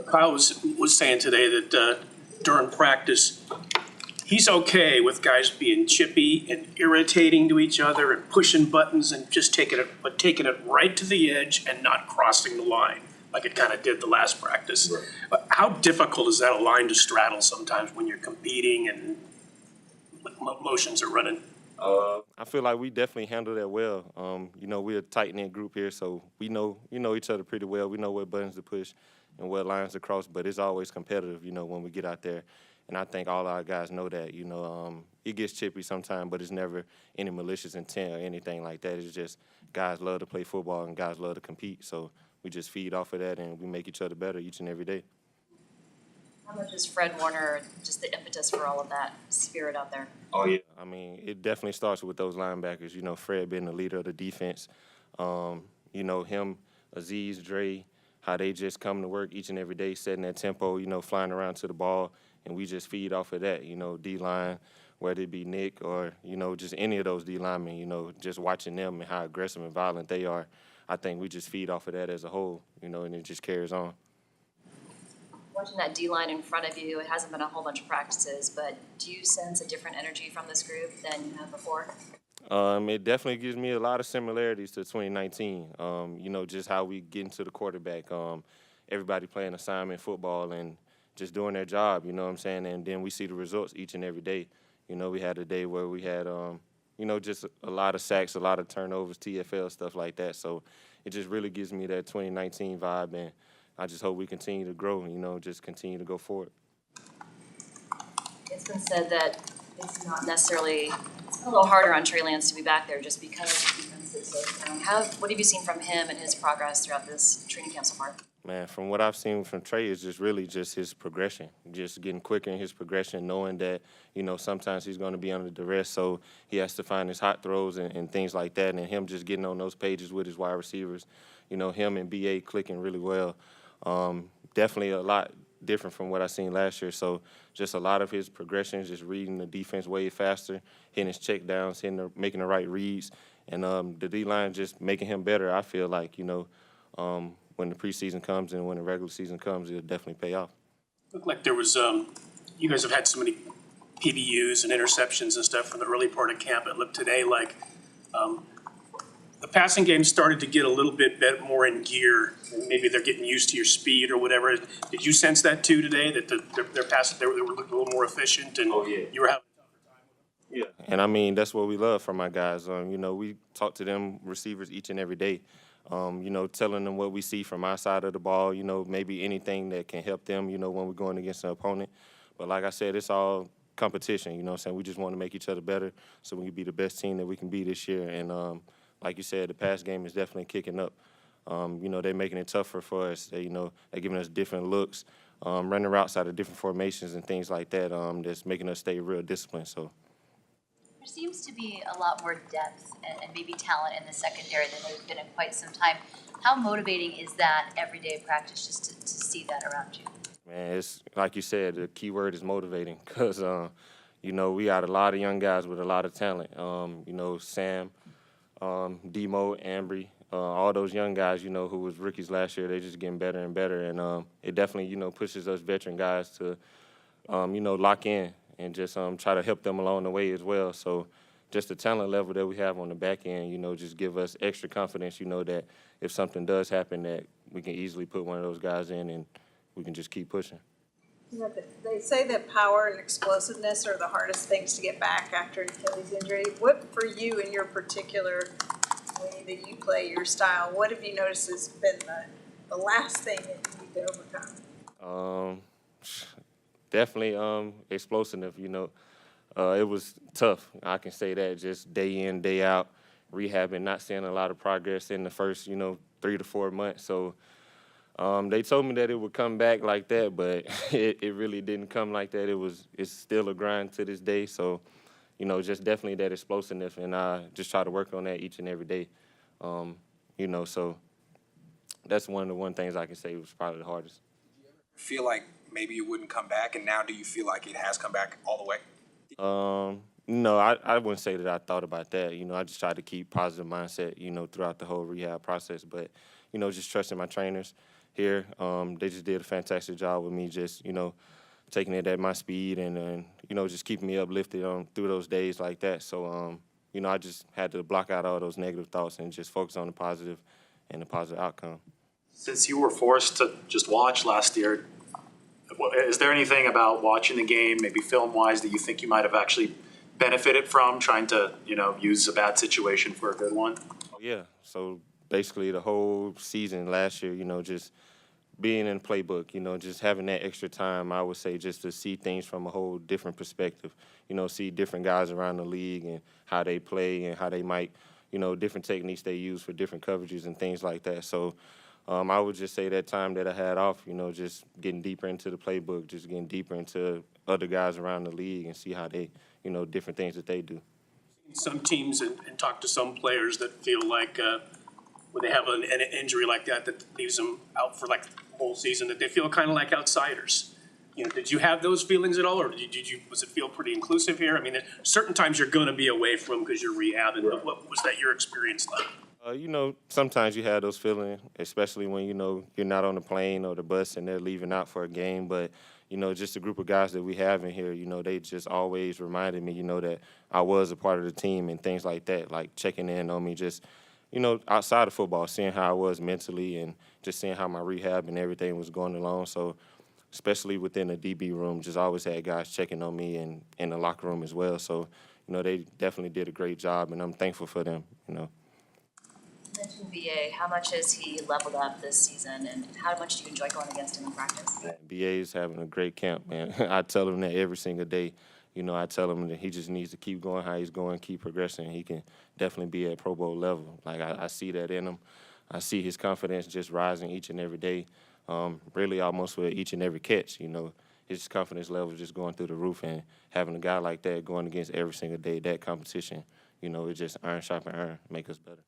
Kyle was saying today that during practice, he's okay with guys being chippy and irritating to each other and pushing buttons and just taking it right to the edge and not crossing the line like it kind of did the last practice. Right. But how difficult is that a line to straddle sometimes when you're competing and emotions are running? I feel like we definitely handle that well. We're a tight-knit group here, so we know each other pretty well. We know what buttons to push and what lines to cross, but it's always competitive, when we get out there. And I think all our guys know that, it gets chippy sometimes, but it's never any malicious intent or anything like that. It's just guys love to play football and guys love to compete. So we just feed off of that and we make each other better each and every day. How much is Fred Warner just the impetus for all of that spirit out there? Oh, yeah. I mean, it definitely starts with those linebackers. Fred being the leader of the defense. Him, Aziz, Dre, how they just come to work each and every day, setting that tempo, flying around to the ball. And we just feed off of that, D-line, whether it be Nick or, just any of those D-linemen, just watching them and how aggressive and violent they are. I think we just feed off of that as a whole, and it just carries on. Watching that D-line in front of you, it hasn't been a whole bunch of practices, but do you sense a different energy from this group than you have before? It definitely gives me a lot of similarities to 2019, just how we get into the quarterback, everybody playing assignment football and just doing their job, you know what I'm saying? And then we see the results each and every day. We had a day where we had, just a lot of sacks, a lot of turnovers, TFL, stuff like that. So it just really gives me that 2019 vibe, and I just hope we continue to grow, just continue to go forward. It's been said that it's not necessarily, it's a little harder on Trey Lance to be back there just because the defense is so strong. What have you seen from him and his progress throughout this training camp so far? Man, from what I've seen from Trey is just really just his progression, just getting quicker in his progression, knowing that, sometimes he's going to be under duress, so he has to find his hot throws and things like that, and him just getting on those pages with his wide receivers, him and BA clicking really well. Definitely a lot different from what I seen last year, so just a lot of his progressions, just reading the defense way faster, hitting his check downs, making the right reads, and the D-line just making him better, I feel like, when the preseason comes and when the regular season comes, it'll definitely pay off. Looked like there was, you guys have had so many PBUs and interceptions and stuff from the early part of camp. It looked today like the passing game started to get a little bit more in gear. Maybe they're getting used to your speed or whatever. Did you sense that too today, that their passes, they were looking a little more efficient and you were having a tougher time with them? Yeah, and I mean, that's what we love from our guys. We talk to them receivers each and every day. Telling them what we see from our side of the ball, maybe anything that can help them, when we're going against an opponent. But like I said, it's all competition, what I'm saying? We just want to make each other better so we can be the best team that we can be this year. And like you said, the pass game is definitely kicking up. They're making it tougher for us. They're giving us different looks, running routes out of different formations and things like that, that's making us stay real disciplined. So. There seems to be a lot more depth and maybe talent in the secondary than there's been in quite some time. How motivating is that everyday practice just to see that around you? Man, it's like you said, the key word is motivating because, we got a lot of young guys with a lot of talent. Sam, Demo, Ambry, all those young guys, who was rookies last year, they just getting better and better. And it definitely, pushes us veteran guys to, lock in and just try to help them along the way as well. So just the talent level that we have on the back end, just give us extra confidence, that if something does happen that we can easily put one of those guys in and we can just keep pushing. They say that power and explosiveness are the hardest things to get back after an Achilles injury. What, for you in your particular way that you play your style, what have you noticed has been the last thing that you need to overcome? Definitely explosive, It was tough, I can say that, just day in, day out, rehabbing, not seeing a lot of progress in the first, 3 to 4 months. So they told me that it would come back like that, but it really didn't come like that. It's still a grind to this day. So, just definitely that explosiveness, and I just try to work on that each and every day. So that's one of the things I can say was probably the hardest. Did you ever feel like maybe it wouldn't come back, and now do you feel like it has come back all the way? No, I wouldn't say that I thought about that. I just tried to keep positive mindset, throughout the whole rehab process. But, just trusting my trainers here. They just did a fantastic job with me, just, taking it at my speed and just keeping me uplifted through those days like that. So, I just had to block out all those negative thoughts and just focus on the positive and the positive outcome. Since you were forced to just watch last year, is there anything about watching the game, maybe film-wise, that you think you might have actually benefited from, trying to, use a bad situation for a good one? Yeah, so basically the whole season last year, just being in the playbook, just having that extra time, I would say, just to see things from a whole different perspective, see different guys around the league and how they play and how they might, different techniques they use for different coverages and things like that. So I would just say that time that I had off, just getting deeper into the playbook, just getting deeper into other guys around the league and see how they, different things that they do. Some teams and talk to some players that feel like when they have an injury like that leaves them out for like the whole season, that they feel kind of like outsiders. Did you have those feelings at all, or was it feel pretty inclusive here? I mean, certain times you're going to be away from because you're rehabbing, but what was that your experience like? Sometimes you have those feelings, especially when, you're not on the plane or the bus and they're leaving out for a game. But, just a group of guys that we have in here, they just always reminded me, that I was a part of the team and things like that, like checking in on me, just, outside of football, seeing how I was mentally and just seeing how my rehab and everything was going along. So especially within the DB room, just always had guys checking on me and in the locker room as well. So, they definitely did a great job, and I'm thankful for them, You mentioned BA. How much has he leveled up this season, and how much do you enjoy going against him in practice? BA is having a great camp, man. I tell him that every single day. I tell him that he just needs to keep going how he's going, keep progressing. He can definitely be at Pro Bowl level. Like, I see that in him. I see his confidence just rising each and every day, really almost with each and every catch. His confidence level is just going through the roof, and having a guy like that going against every single day, that competition, it just iron sharpen iron, make us better.